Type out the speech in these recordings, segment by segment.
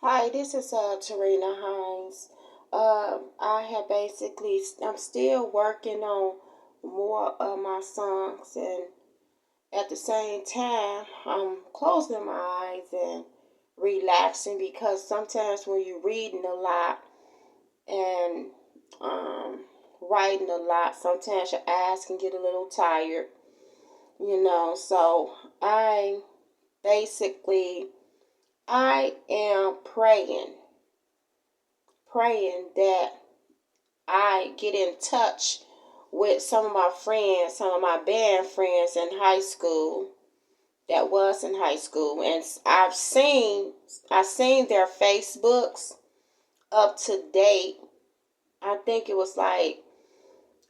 Hi, this is TERENA HINES. I'm still working on more of my songs, and at the same time, I'm closing my eyes and relaxing because sometimes when you're reading a lot and um, writing a lot, sometimes your eyes can get a little tired. So I basically I am praying that I get in touch with some of my friends, some of my band friends in high school that was in high school, and I seen their Facebooks up to date. I think it was like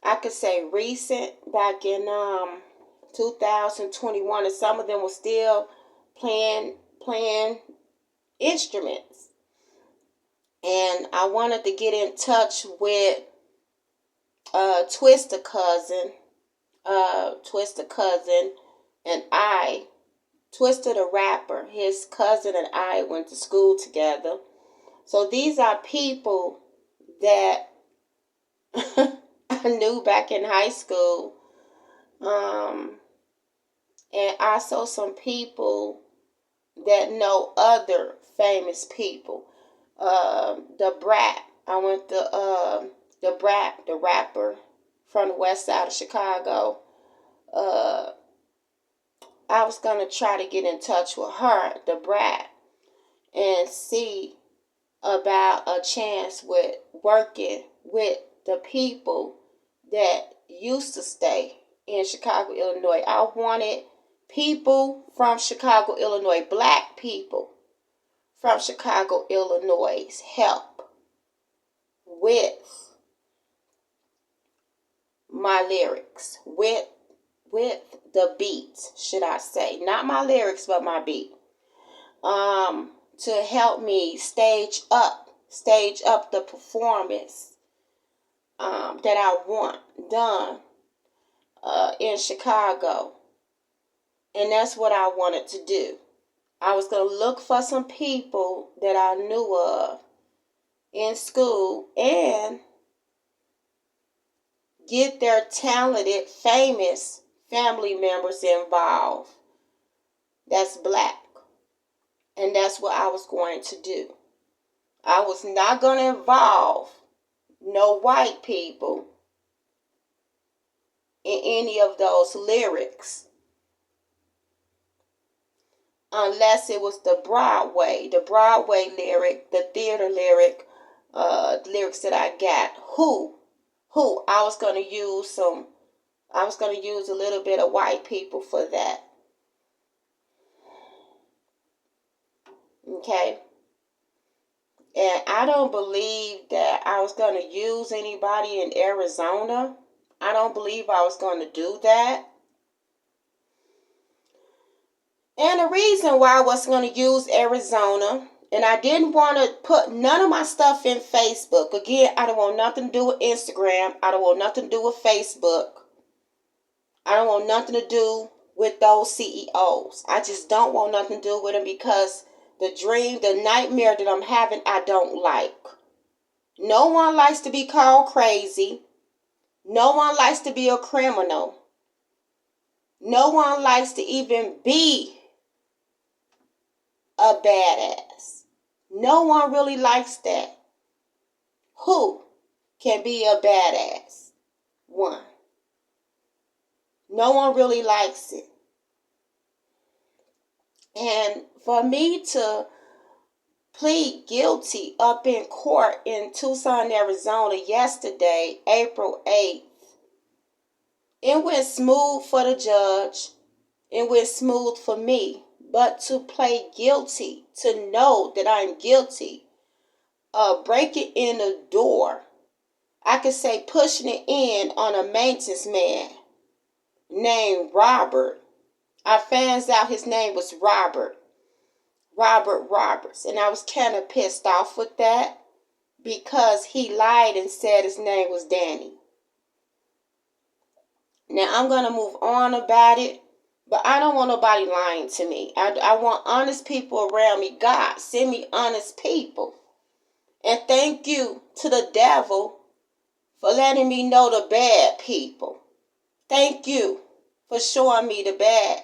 I could say recent back in 2021, and some of them were still playing instruments. And I wanted to get in touch with Twister cousin, Twister cousin, and I, Twister the rapper. His cousin and I went to school together. So these are people that I knew back in high school, um, and also some people that know other famous people. The Brat. I went to the Brat, the rapper from the west side of Chicago. Uh, I was gonna try to get in touch with her, the Brat, and see about a chance with working with the people that used to stay in Chicago, Illinois. I wanted people from Chicago, Illinois, black people from Chicago, Illinois, help with my lyrics, with the beat, should I say. Not my lyrics, but my beat. To help me stage up the performance that I want done in Chicago. And that's what I wanted to do. I was going to look for some people that I knew of in school and get their talented, famous family members involved that's black. And that's what I was going to do. I was not going to involve no white people in any of those lyrics unless it was the Broadway lyric, the theater lyric, lyrics that I got. Who I was going to use a little bit of white people for that. Okay. And I don't believe that I was going to use anybody in Arizona. I don't believe I was going to do that. And the reason why I wasn't going to use Arizona, and I didn't want to put none of my stuff in Facebook. Again, I don't want nothing to do with Instagram. I don't want nothing to do with Facebook. I don't want nothing to do with those CEOs. I just don't want nothing to do with them because the nightmare that I'm having, I don't like. No one likes to be called crazy. No one likes to be a criminal. No one likes to even be a badass. No one really likes that. Who can be a badass? One. No one really likes it. And for me to plead guilty up in court in Tucson, Arizona yesterday, April 8th, it went smooth for the judge. It went smooth for me. But to plead guilty, to know that I'm guilty of breaking in the door, I could say pushing it in on a maintenance man named Robert. I found out his name was Robert Roberts. And I was kind of pissed off with that because he lied and said his name was Danny. Now I'm going to move on about it, But I don't want nobody lying to me. I want honest people around me. God, send me honest people. And thank you to the devil for letting me know the bad people. Thank you for showing me the bad.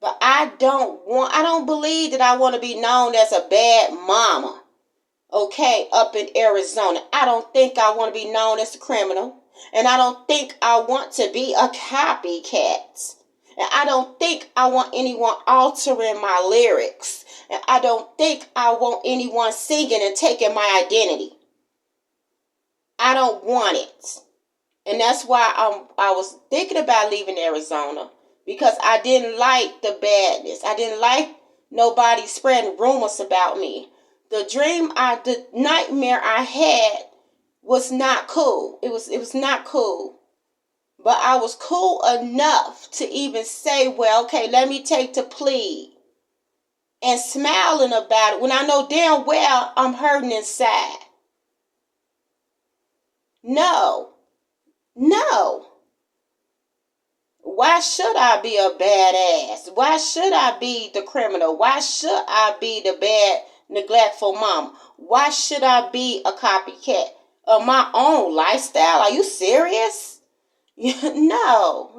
But I don't believe that I want to be known as a bad mama. Okay, up in Arizona. I don't think I want to be known as a criminal. And I don't think I want to be a copycat. And I don't think I want anyone altering my lyrics. And I don't think I want anyone singing and taking my identity. I don't want it. And that's why I was thinking about leaving Arizona. Because I didn't like the badness. I didn't like nobody spreading rumors about me. The nightmare I had was not cool. It was not cool. But I was cool enough to even say, well, okay, let me take the plea. And smiling about it when I know damn well I'm hurting inside. No. Why should I be a badass? Why should I be the criminal? Why should I be the bad, neglectful mom? Why should I be a copycat of my own lifestyle? Are you serious? No.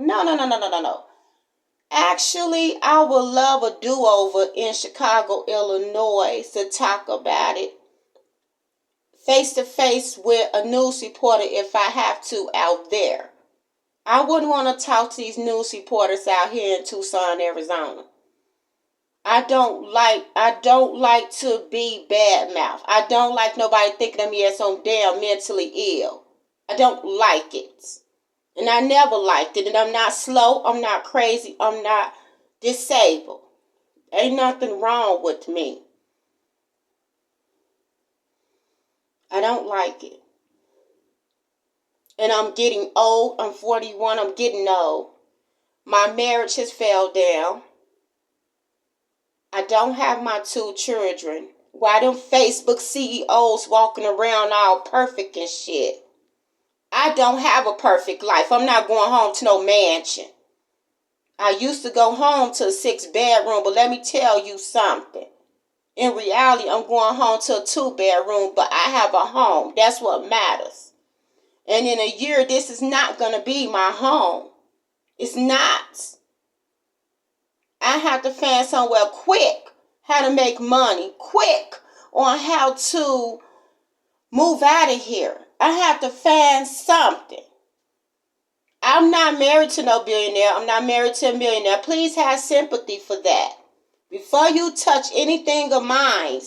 Actually, I would love a do-over in Chicago, Illinois to talk about it face to face with a news reporter if I have to out there. I wouldn't want to talk to these news reporters out here in Tucson, Arizona. I don't like to be bad mouth. I don't like nobody thinking of me as some damn mentally ill. I don't like it. And I never liked it. And I'm not slow. I'm not crazy. I'm not disabled. Ain't nothing wrong with me. I don't like it. And I'm getting old. I'm 41. I'm getting old. My marriage has fell down. I don't have my 2 children. Why them Facebook CEOs walking around all perfect and shit? I don't have a perfect life. I'm not going home to no mansion. I used to go home to a 6-bedroom, but let me tell you something. In reality, I'm going home to a 2-bedroom, but I have a home. That's what matters. And in a year, this is not going to be my home. It's not. I have to find somewhere quick how to make money, quick on how to move out of here. I have to find something. I'm not married to no billionaire. I'm not married to a millionaire. Please have sympathy for that. Before you touch anything of mine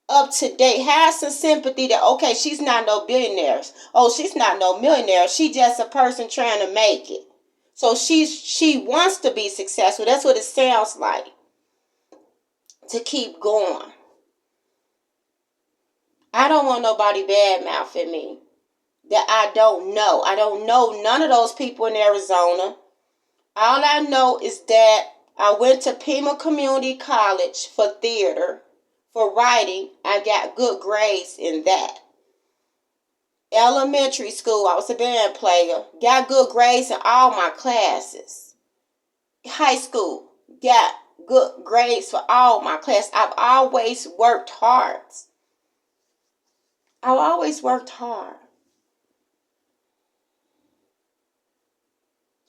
up to date, have some sympathy that, okay, she's not no billionaire. Oh, she's not no millionaire. She's just a person trying to make it. So she wants to be successful. That's what it sounds like. To keep going. I don't want nobody bad mouthing me that I don't know. I don't know none of those people in Arizona. All I know is that I went to Pima Community College for theater, for writing. I got good grades in that. Elementary school, I was a band player. Got good grades in all my classes. High school, got good grades for all my classes. I've always worked hard. I've always worked hard.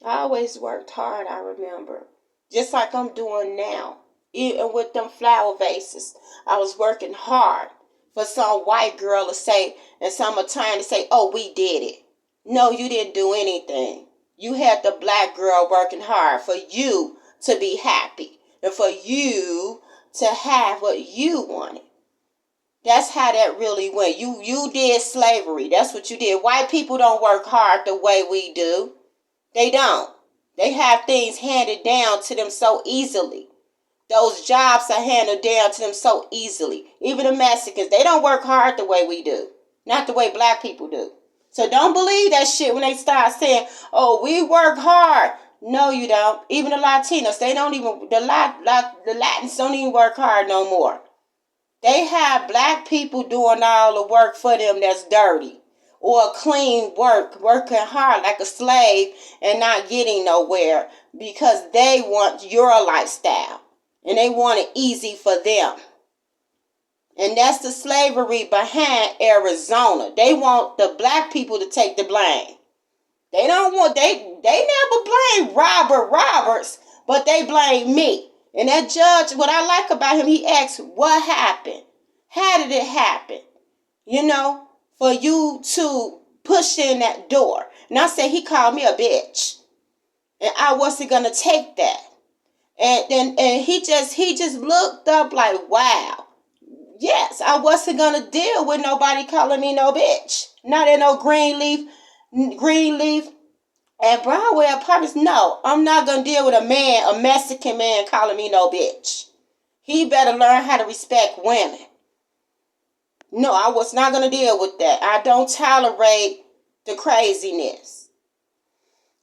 I always worked hard, I remember. Just like I'm doing now. Even with them flower vases. I was working hard for some white girl to say, and some Italian to say, oh, we did it. No, you didn't do anything. You had the black girl working hard for you to be happy. And for you to have what you wanted. That's how that really went. You did slavery. That's what you did. White people don't work hard the way we do. They don't. They have things handed down to them so easily. Those jobs are handed down to them so easily. Even the Mexicans, they don't work hard the way we do. Not the way black people do. So don't believe that shit when they start saying, oh, we work hard. No, you don't. Even the Latinos, they don't even, the Latins don't even work hard no more. They have black people doing all the work for them that's dirty. or clean work, working hard like a slave and not getting nowhere because they want your lifestyle and they want it easy for them. And that's the slavery behind Arizona. They want the black people to take the blame. They don't want, they never blame Robert Roberts, but they blame me. And that judge, what I like about him, he asked, what happened? How did it happen? You know, for you to push in that door. And I said, he called me a bitch. And I wasn't going to take that. And he just looked up like, wow. Yes, I wasn't going to deal with nobody calling me no bitch. Not in no Greenleaf and Broadway apartments. No, I'm not going to deal with a Mexican man calling me no bitch. He better learn how to respect women. No, I was not going to deal with that. I don't tolerate the craziness.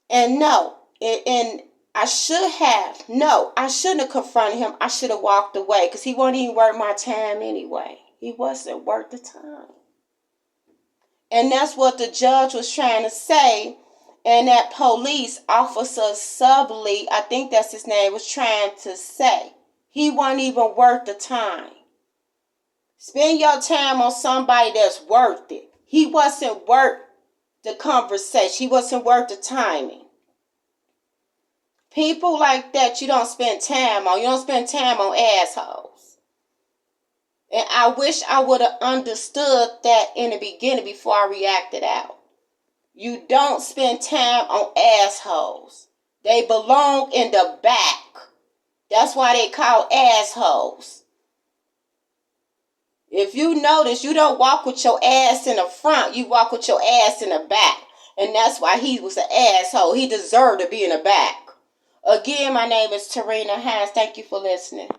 And no, and I shouldn't have confronted him. I should have walked away because he wasn't even worth my time anyway. He wasn't worth the time. And that's what the judge was trying to say. And that police officer Subley, I think that's his name, was trying to say. He wasn't even worth the time. Spend your time on somebody that's worth it. He wasn't worth the conversation. He wasn't worth the timing. People like that you don't spend time on. You don't spend time on assholes. And I wish I would have understood that in the beginning before I reacted out. You don't spend time on assholes. They belong in the back. That's why they call assholes. If you notice, you don't walk with your ass in the front. You walk with your ass in the back. And that's why he was an asshole. He deserved to be in the back. Again, my name is TERENA HINES. Thank you for listening.